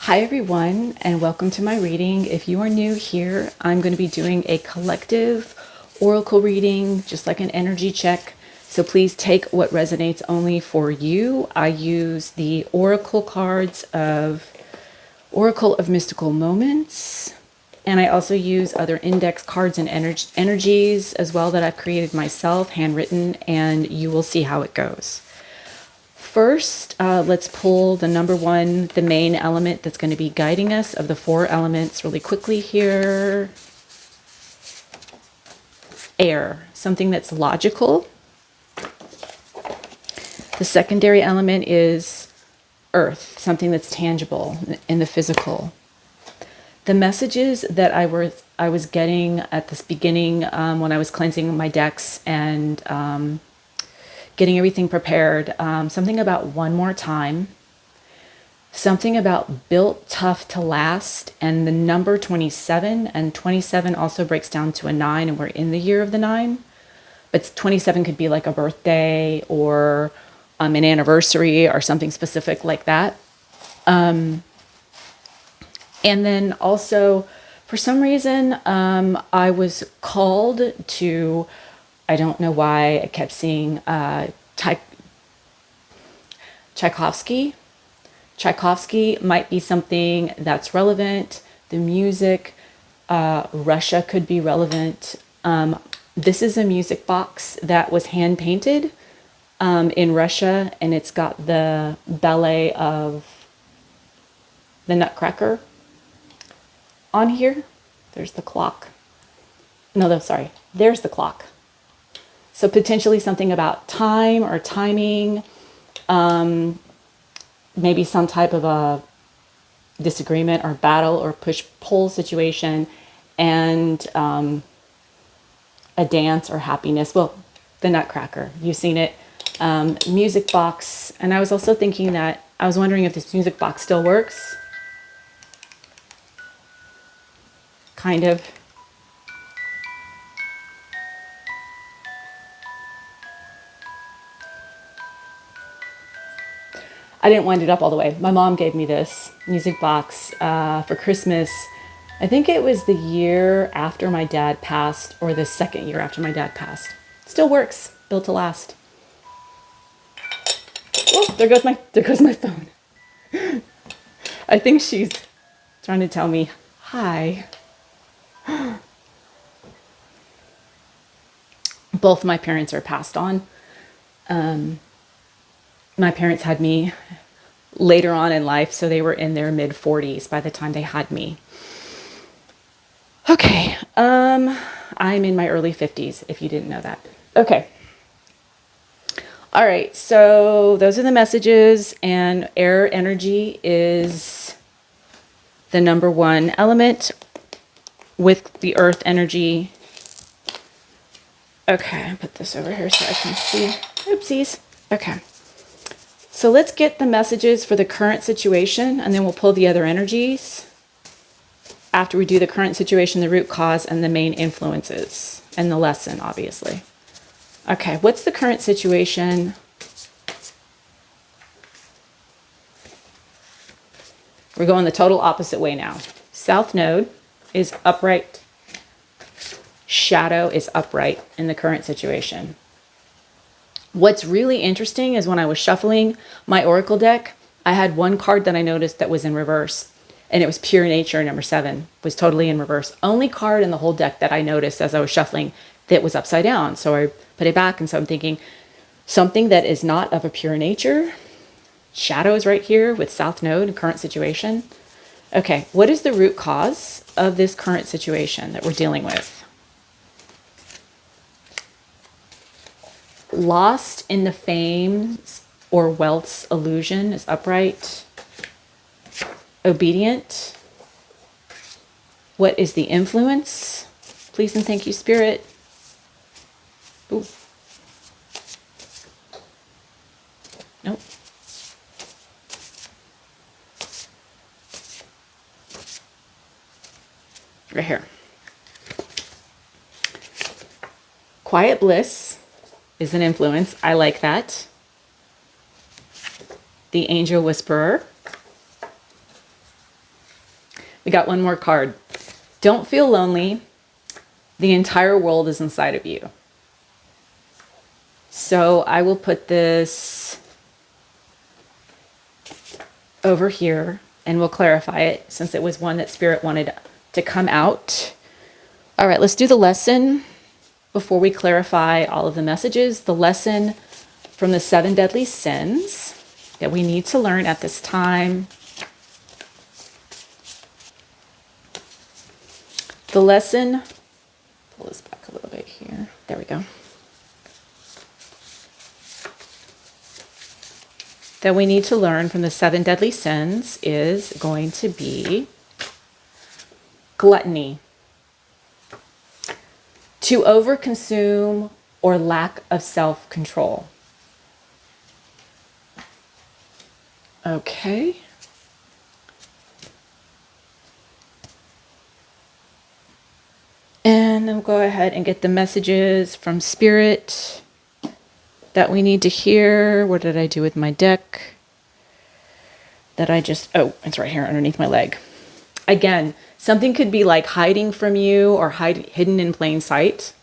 Hi everyone, and welcome to my reading. If you are new here, I'm going to be doing a collective oracle reading, just like an energy check. So please take what resonates only for you. I use the oracle cards of Oracle of Mystical Moments, and I also use other index cards and energies as well that I've created myself, handwritten, and you will see how it goes. First, let's pull the number one, the main element that's going to be guiding us of the four elements really quickly here. Air, something that's logical. The secondary element is earth, something that's tangible in the physical. The messages that I was getting at this beginning when I was cleansing my decks and getting everything prepared, something about one more time, something about built tough to last, and the number 27, and 27 also breaks down to a 9, and we're in the year of the 9, but 27 could be like a birthday or an anniversary or something specific like that. And then also, for some reason, I was called to, I don't know why, I kept seeing Tchaikovsky. Tchaikovsky might be something that's relevant. The music, Russia could be relevant. This is a music box that was hand painted in Russia, and it's got the ballet of the Nutcracker on here. There's the clock. No, sorry. There's the clock. So potentially something about time or timing, maybe some type of a disagreement or battle or push-pull situation, and a dance or happiness. Well, the Nutcracker, you've seen it. Music box. And I was also thinking that, I was wondering if this music box still works. Kind of. I didn't wind it up all the way. My mom gave me this music box for Christmas. I think it was the year after my dad passed, or the second year after my dad passed. Still works, built to last. Oh, there goes my phone. I think she's trying to tell me hi. Both my parents are passed on. My parents had me later on in life, so they were in their mid 40s by the time they had me. Okay, I'm in my early 50s, if you didn't know that. Okay. All right, so those are the messages, and air energy is the number one element with the earth energy. Okay, I'll put this over here so I can see. Oopsies. Okay. So let's get the messages for the current situation, and then we'll pull the other energies after we do the current situation, the root cause, and the main influences, and the lesson, obviously. Okay, what's the current situation? We're going the total opposite way now. South node is upright. Shadow is upright in the current situation. What's really interesting is when I was shuffling my oracle deck, I had one card that I noticed that was in reverse, and it was Pure Nature, number 7, was totally in reverse. Only card in the whole deck that I noticed as I was shuffling that was upside down. So I put it back, and so I'm thinking something that is not of a pure nature. Shadow is right here with South Node, current situation. Okay, what is the root cause of this current situation that we're dealing with? Lost in the fame's or wealth's illusion is upright. Obedient. What is the influence? Please and thank you, Spirit. Ooh. Nope. Right here. Quiet bliss is an influence. I like that. The angel whisperer. We got one more card. Don't feel lonely. The entire world is inside of you. So I will put this over here and we'll clarify it since it was one that Spirit wanted to come out. All right, let's do the lesson before we clarify all of the messages. The lesson from the 7 deadly sins that we need to learn at this time. The lesson, pull this back a little bit here. There we go. That we need to learn from the 7 deadly sins is going to be gluttony, to overconsume or lack of self-control. Okay. And then we'll go ahead and get the messages from Spirit that we need to hear. What did I do with my deck? That I just, oh, it's right here underneath my leg. Again, something could be like hiding from you or hidden in plain sight.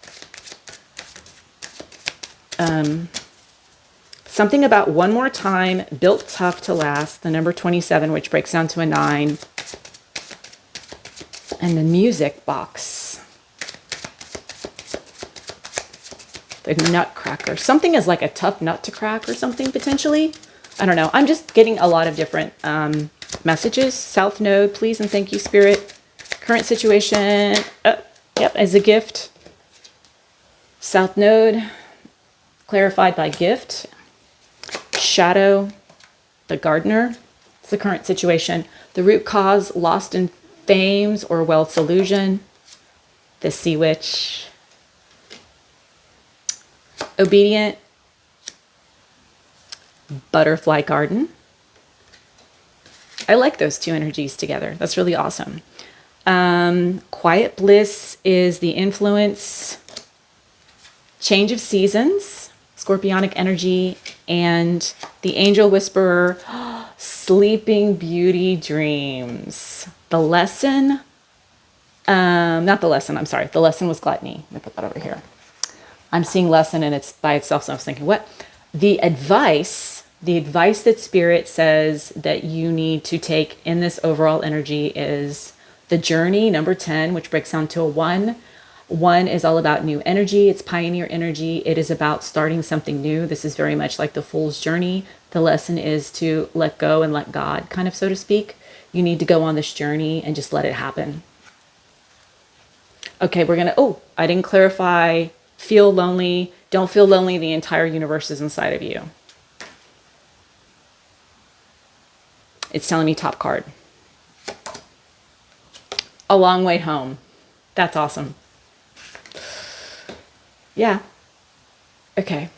Something about one more time, built tough to last, the number 27, which breaks down to a 9. And the music box. The nutcracker. Something is like a tough nut to crack or something potentially. I don't know. I'm just getting a lot of different messages. South Node, please and thank you, Spirit. Current situation. Yep, as a gift. South Node, clarified by gift. Shadow, the gardener. It's the current situation. The root cause, lost in fames or wealth's illusion. The sea witch. Obedient, butterfly garden. I like those two energies together. That's really awesome. Quiet bliss is the influence, change of seasons, scorpionic energy, and the angel whisperer, sleeping beauty dreams. The lesson, not the lesson, I'm sorry. The lesson was gluttony. Let me put that over here. I'm seeing lesson and it's by itself. So I was thinking, what? The advice that Spirit says that you need to take in this overall energy is the journey, number 10, which breaks down to a 1. 1 is all about new energy. It's pioneer energy. It is about starting something new. This is very much like the fool's journey. The lesson is to let go and let God, kind of, so to speak. You need to go on this journey and just let it happen. Okay, we're going to, I didn't clarify. Feel lonely. Don't feel lonely. The entire universe is inside of you. It's telling me top card. A long way home. That's awesome. Yeah. Okay.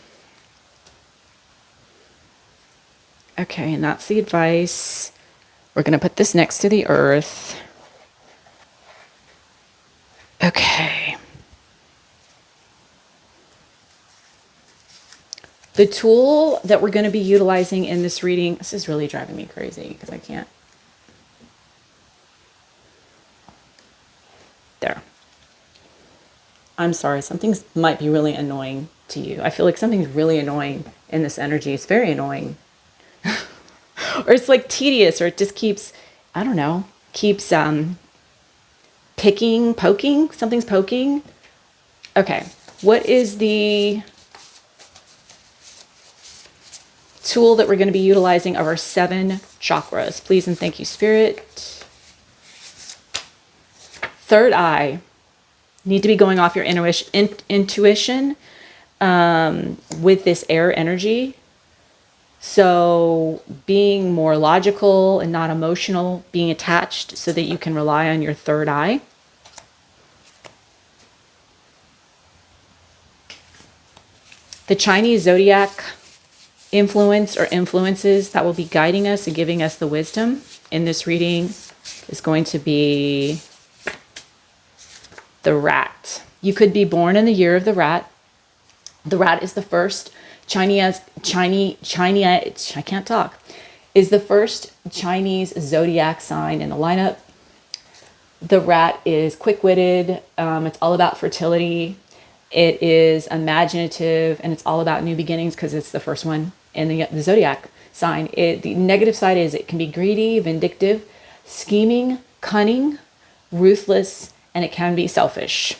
Okay, and that's the advice. We're going to put this next to the earth. Okay. The tool that we're going to be utilizing in this reading, this is really driving me crazy because I can't. There. I'm sorry, something might be really annoying to you. I feel like something's really annoying in this energy. It's very annoying. Or it's like tedious, or it just keeps, I don't know, keeps poking, something's poking. Okay, what is the tool that we're going to be utilizing of our 7 chakras? Please and thank you, Spirit. Third eye. Need to be going off your intuition with this air energy. So being more logical and not emotional, being attached so that you can rely on your third eye. The Chinese zodiac influence or influences that will be guiding us and giving us the wisdom in this reading is going to be the rat. You could be born in the year of the rat. The rat is the first is the first Chinese zodiac sign in the lineup. The rat is quick-witted. It's all about fertility. It is imaginative, and it's all about new beginnings because it's the first one in the zodiac sign. The negative side is it can be greedy, vindictive, scheming, cunning, ruthless, and it can be selfish.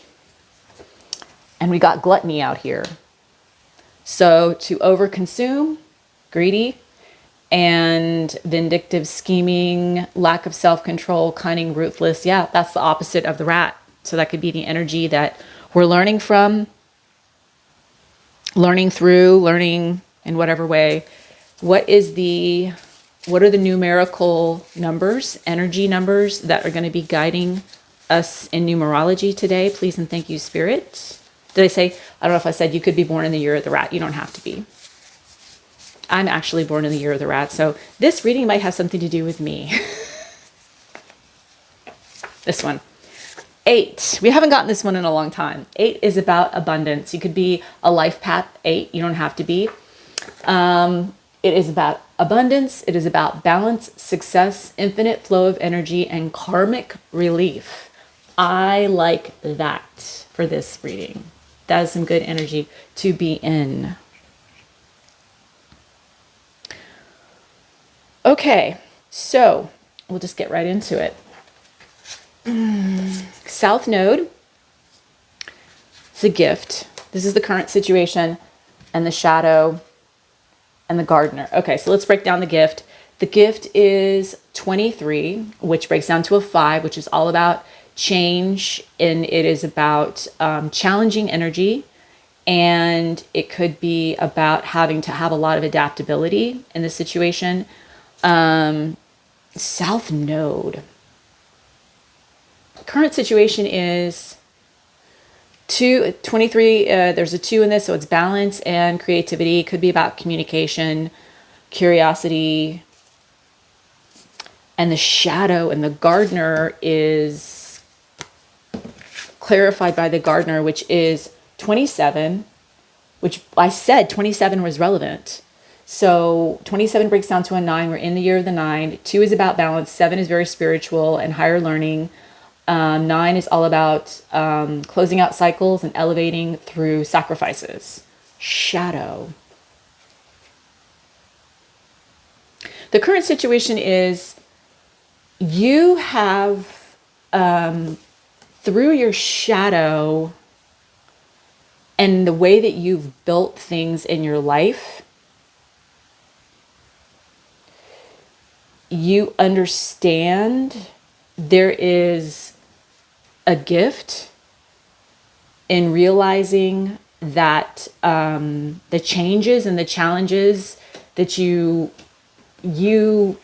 And we got gluttony out here. So to overconsume, greedy, and vindictive, scheming, lack of self-control, cunning, ruthless. Yeah, that's the opposite of the rat. So that could be the energy that we're learning from, learning through, learning in whatever way. What are the numerical numbers, energy numbers that are going to be guiding us in numerology today? Please and thank you, Spirit. Did I say, I don't know if I said you could be born in the year of the rat. You don't have to be. I'm actually born in the year of the rat, so this reading might have something to do with me. This one. 8. We haven't gotten this one in a long time. 8 is about abundance. You could be a life path 8. You don't have to be. It is about abundance. It is about balance, success, infinite flow of energy, and karmic relief. I like that for this reading. That is some good energy to be in. Okay, so we'll just get right into it. South Node is a gift. This is the current situation, and the shadow, and the gardener. Okay, so let's break down the gift. The gift is 23, which breaks down to a 5, which is all about change, and it is about challenging energy, and it could be about having to have a lot of adaptability in the situation. South Node. Current situation is 23. There's a 2 in this, so it's balance and creativity. It could be about communication, curiosity. And the shadow and the gardener is clarified by the gardener, which is 27, which I said 27 was relevant. So 27 breaks down to a 9. We're in the year of the 9. 2 is about balance. 7 is very spiritual and higher learning. 9 is all about closing out cycles and elevating through sacrifices. Shadow. The current situation is you have, through your shadow and the way that you've built things in your life, you understand there is a gift in realizing that the changes and the challenges that you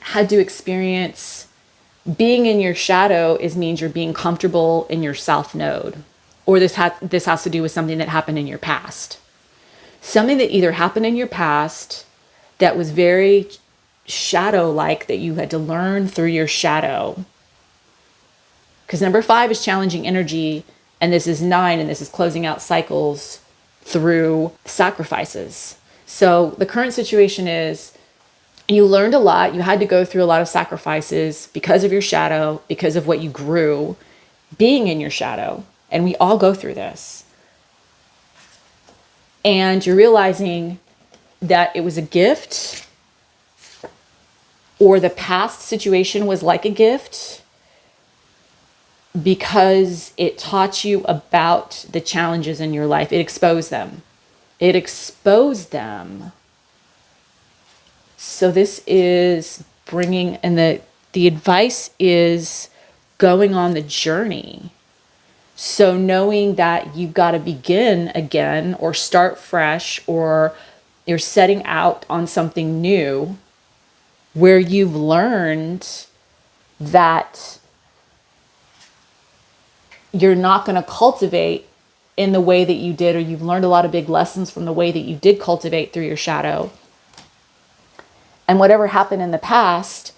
had to experience being in your shadow means you're being comfortable in your South Node, or this has to do with something that happened in your past, something that either happened in your past that was very shadow-like that you had to learn through your shadow. Because number 5 is challenging energy, and this is 9, and this is closing out cycles through sacrifices. So the current situation is you learned a lot. You had to go through a lot of sacrifices because of your shadow, because of what you grew being in your shadow. And we all go through this. And you're realizing that it was a gift, or the past situation was like a gift, because it taught you about the challenges in your life. It exposed them. It exposed them. So this is bringing, and the advice is going on the journey. So knowing that you've got to begin again or start fresh, or you're setting out on something new where you've learned that you're not going to cultivate in the way that you did, or you've learned a lot of big lessons from the way that you did cultivate through your shadow. And whatever happened in the past,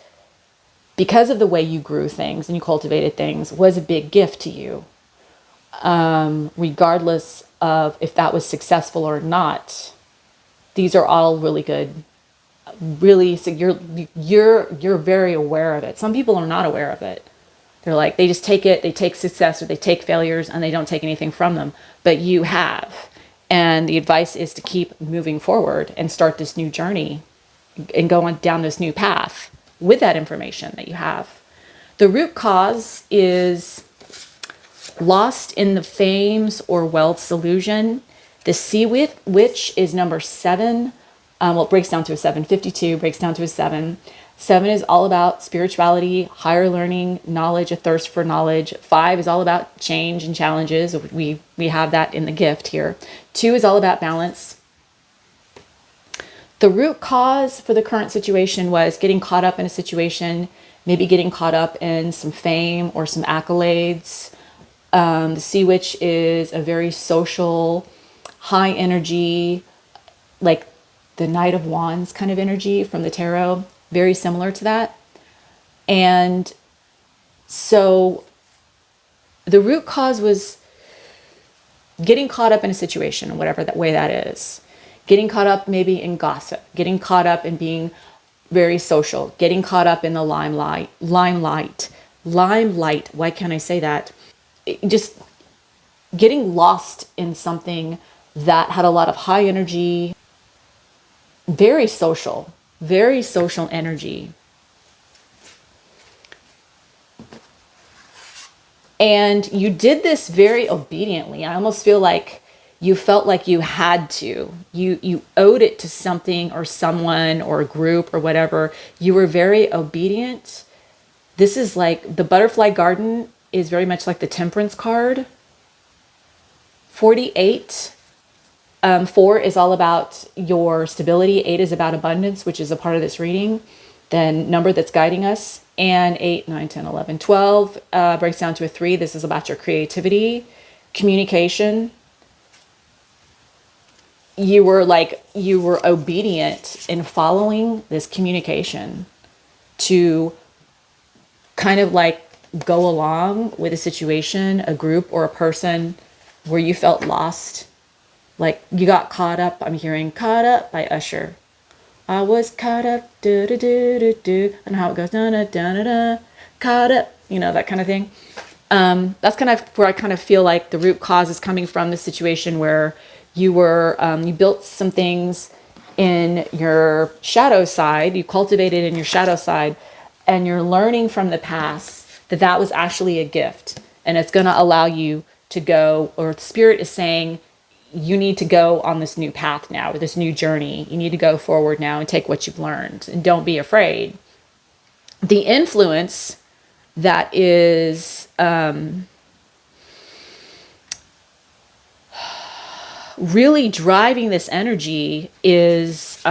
because of the way you grew things and you cultivated things, was a big gift to you. Regardless of if that was successful or not, these are all really good. Really, so you're very aware of it. Some people are not aware of it. They're like, they just take it, they take success or they take failures and they don't take anything from them. But you have. And the advice is to keep moving forward and start this new journey and go on down this new path with that information that you have. The root cause is lost in the fames or wealth's illusion. The sea witch is number 7. Well, it breaks down to a 7. 52 breaks down to a 7. 7 is all about spirituality, higher learning, knowledge, a thirst for knowledge. 5 is all about change and challenges. We have that in the gift here. 2 is all about balance. The root cause for the current situation was getting caught up in a situation, maybe getting caught up in some fame or some accolades. The sea witch is a very social, high energy, like the Knight of Wands kind of energy from the tarot, very similar to that. And so the root cause was getting caught up in a situation, whatever that way that is. Getting caught up maybe in gossip, getting caught up in being very social, getting caught up in the limelight. Why can't I say that? Just getting lost in something that had a lot of high energy, very social energy. And you did this very obediently. I almost feel like you felt like you had to. You owed it to something or someone or a group or whatever. You were very obedient. This is like the butterfly garden is very much like the temperance card. 48. 4 is all about your stability. 8 is about abundance, which is a part of this reading. Then number that's guiding us. And 8, 9, 10, 11, 12 breaks down to a 3. This is about your creativity, communication. You were obedient in following this communication to kind of like go along with a situation, a group, or a person where you felt lost. Like you got caught up. I'm hearing Caught Up by Usher. I was caught up, do do do do do, and how it goes, da da da da, caught up, that kind of thing. That's kind of where I kind of feel like the root cause is coming from, the situation where you were, you built some things in your shadow side, you cultivated in your shadow side, and you're learning from the past that was actually a gift, and it's going to allow you to go, or Spirit is saying, you need to go on this new path now, or this new journey. You need to go forward now and take what you've learned, and don't be afraid. The influence that is really driving this energy is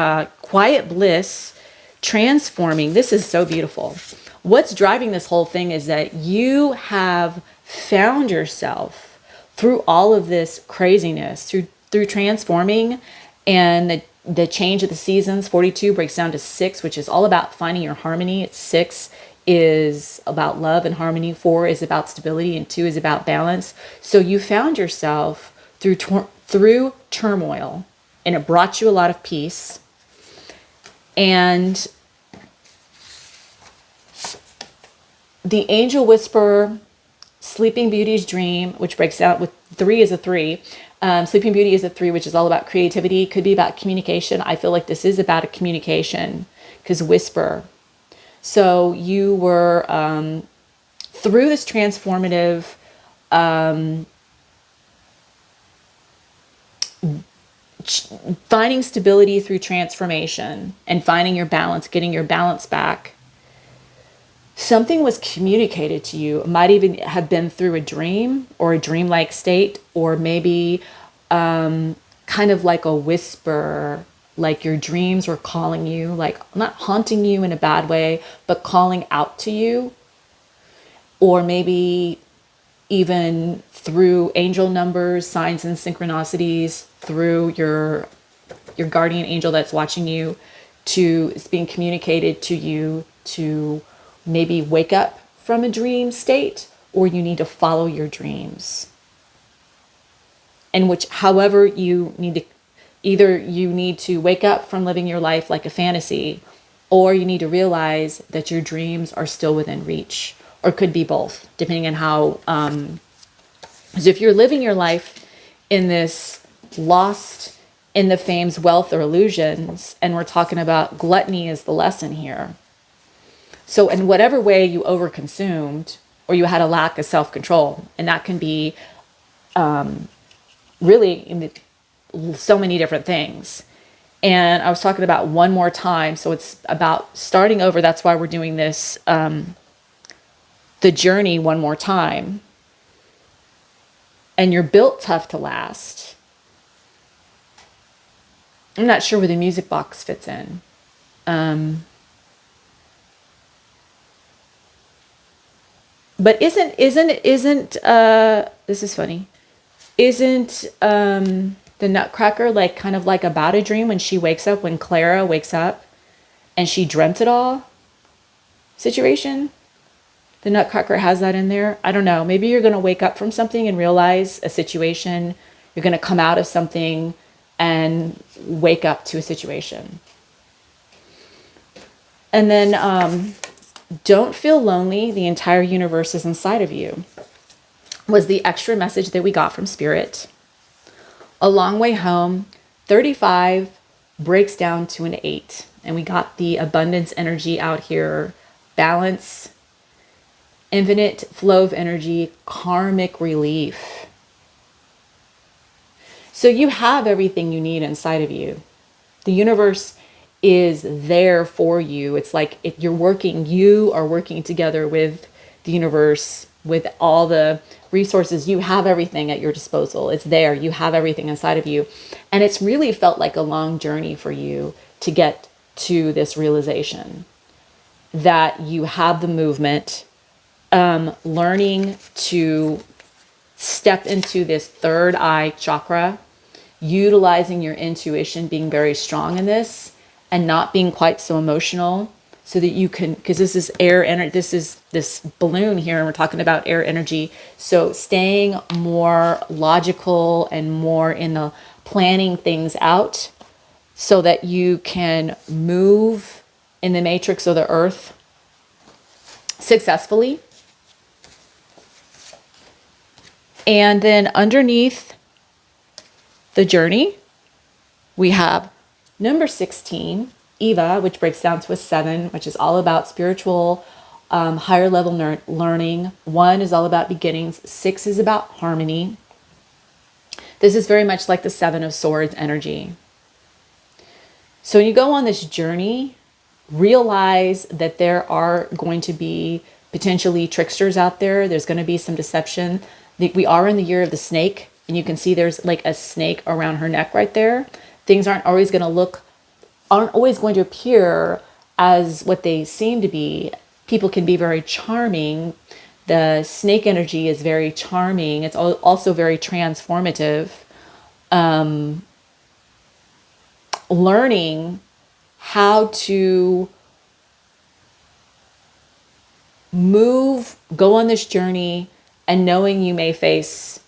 quiet bliss, transforming. This is so beautiful. What's driving this whole thing is that you have found yourself through all of this craziness, through transforming, and the change of the seasons. 42 breaks down to 6, which is all about finding your harmony. 6 is about love and harmony. 4 is about stability, and 2 is about balance. So you found yourself through turmoil, and it brought you a lot of peace. And the angel whisper, Sleeping Beauty's dream, which breaks out with 3 is a 3. Sleeping Beauty is a 3, which is all about creativity. Could be about communication. I feel like this is about a communication, because whisper. So you were through this transformative finding stability through transformation and finding your balance, getting your balance back. Something was communicated to you. It might even have been through a dream or a dreamlike state, or maybe kind of like a whisper, like your dreams were calling you, like not haunting you in a bad way, but calling out to you. Or maybe even through angel numbers, signs and synchronicities, through your guardian angel that's watching you, it's being communicated to you to maybe wake up from a dream state, or you need to follow your dreams. And however you need to, either you need to wake up from living your life like a fantasy, or you need to realize that your dreams are still within reach, or could be both, depending on how. Because if you're living your life in this lost in the fame's wealth or illusions, and we're talking about gluttony is the lesson here. So in whatever way you overconsumed or you had a lack of self-control, and that can be really in so many different things. And I was talking about one more time. So it's about starting over. That's why we're doing this, the journey one more time. And you're built tough to last. I'm not sure where the music box fits in. But isn't this is funny. Isn't the Nutcracker like kind of like about a dream when she wakes up, when Clara wakes up and she dreamt it all situation? The Nutcracker has that in there. I don't know. Maybe you're going to wake up from something and realize a situation. You're going to come out of something and wake up to a situation. And then don't feel lonely. The entire universe is inside of you. Was the extra message that we got from Spirit. A long way home, 35 breaks down to an 8. And we got the abundance energy out here. Balance, infinite flow of energy, karmic relief. So you have everything you need inside of you. The universe is there for you. It's like if you are working together with the universe, with all the resources. You have everything at your disposal. It's there. You have everything inside of you. And it's really felt like a long journey for you to get to this realization that you have the movement, learning to step into this third eye chakra, utilizing your intuition, being very strong in this and not being quite so emotional, so that you can, because this is air energy, this is this balloon here, and we're talking about air energy. So staying more logical and more in the planning things out so that you can move in the matrix of the earth successfully. And then underneath the journey, we have number 16, Eva, which breaks down to a 7, which is all about spiritual, higher level learning. 1 is all about beginnings. 6 is about harmony. This is very much like the 7 of Swords energy. So when you go on this journey, realize that there are going to be potentially tricksters out there. There's going to be some deception. We are in the year of the snake, and you can see there's like a snake around her neck right there. Things aren't always going to appear as what they seem to be. People can be very charming. The snake energy is very charming. It's also very transformative. Learning how to go on this journey, and knowing you may face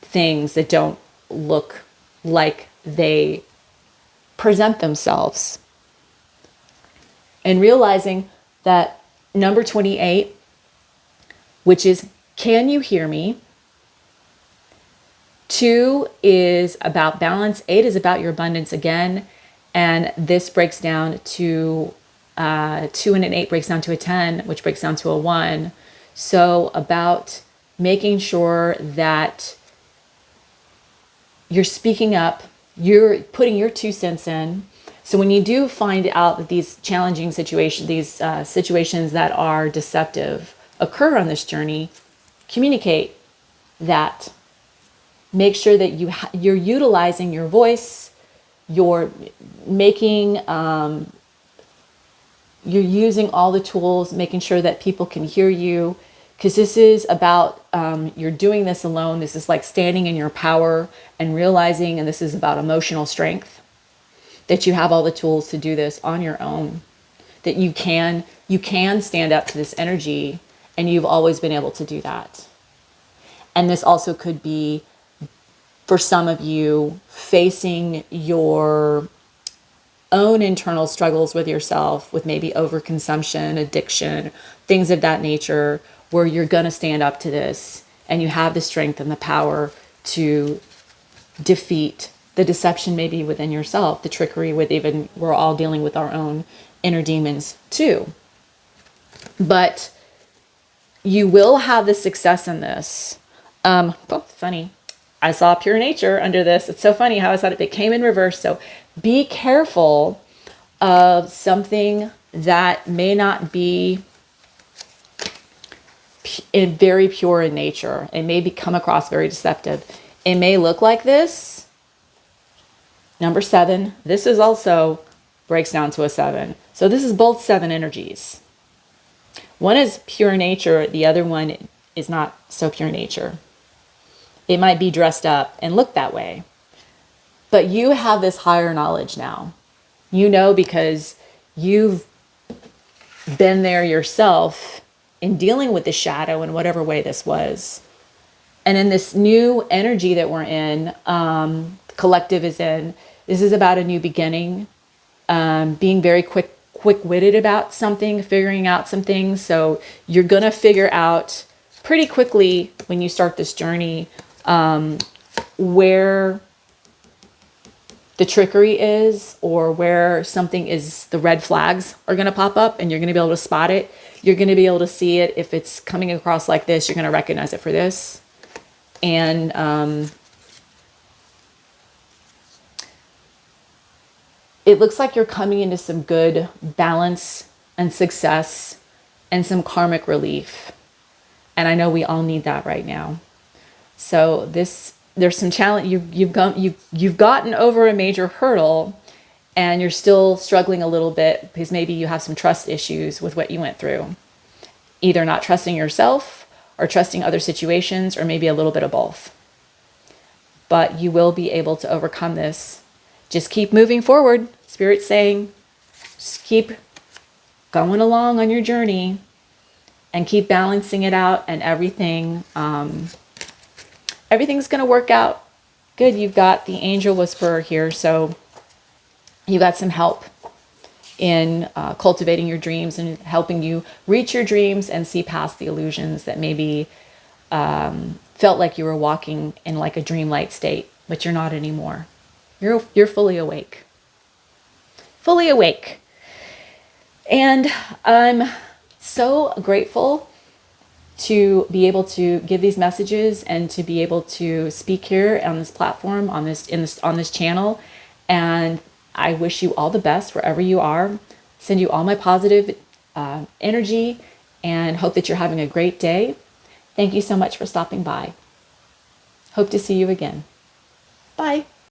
things that don't look like they present themselves. And realizing that number 28, which is, can you hear me? 2 is about balance. 8 is about your abundance again. And this breaks down to 2 and an 8 breaks down to a 10, which breaks down to a 1. So about making sure that you're speaking up, you're putting your 2 cents in. So when you do find out that these challenging situations, these situations that are deceptive occur on this journey, communicate that. Make sure that you're utilizing your voice, you're making, you're using all the tools, making sure that people can hear you. Because this is about, you're doing this alone. This is like standing in your power and realizing, and this is about emotional strength, that you have all the tools to do this on your own, that you can stand up to this energy, and you've always been able to do that. And this also could be, for some of you, facing your own internal struggles with yourself, with maybe overconsumption, addiction, things of that nature, where you're going to stand up to this and you have the strength and the power to defeat the deception maybe within yourself, the trickery with, even we're all dealing with our own inner demons too. But you will have the success in this. Funny. I saw pure nature under this. It's so funny how I said it came in reverse. So be careful of something that may not be very pure in nature. It may come across very deceptive. It may look like this. Number 7. This is also breaks down to a 7. So this is both 7 energies. One is pure nature. The other one is not so pure nature. It might be dressed up and look that way. But you have this higher knowledge now. You know, because you've been there yourself in dealing with the shadow in whatever way this was. And in this new energy that we're in, collective is in, this is about a new beginning, being very quick-witted about something, figuring out some things. So you're going to figure out pretty quickly when you start this journey where the trickery is, or where something is, the red flags are going to pop up, and you're going to be able to spot it. You're going to be able to see it. If it's coming across like this, you're going to recognize it for this. And it looks like you're coming into some good balance and success and some karmic relief. And I know we all need that right now. So there's some challenge. You've gotten over a major hurdle, and you're still struggling a little bit because maybe you have some trust issues with what you went through. Either not trusting yourself or trusting other situations, or maybe a little bit of both. But you will be able to overcome this. Just keep moving forward. Spirit's saying, just keep going along on your journey and keep balancing it out, and everything's going to work out good. You've got the angel whisperer here, so you got some help in cultivating your dreams and helping you reach your dreams and see past the illusions that maybe felt like you were walking in like a dreamlight state, but you're not anymore. You're fully awake. Fully awake. And I'm so grateful to be able to give these messages and to be able to speak here on this platform, on this channel. And I wish you all the best wherever you are. Send you all my positive energy, and hope that you're having a great day. Thank you so much for stopping by. Hope to see you again. Bye.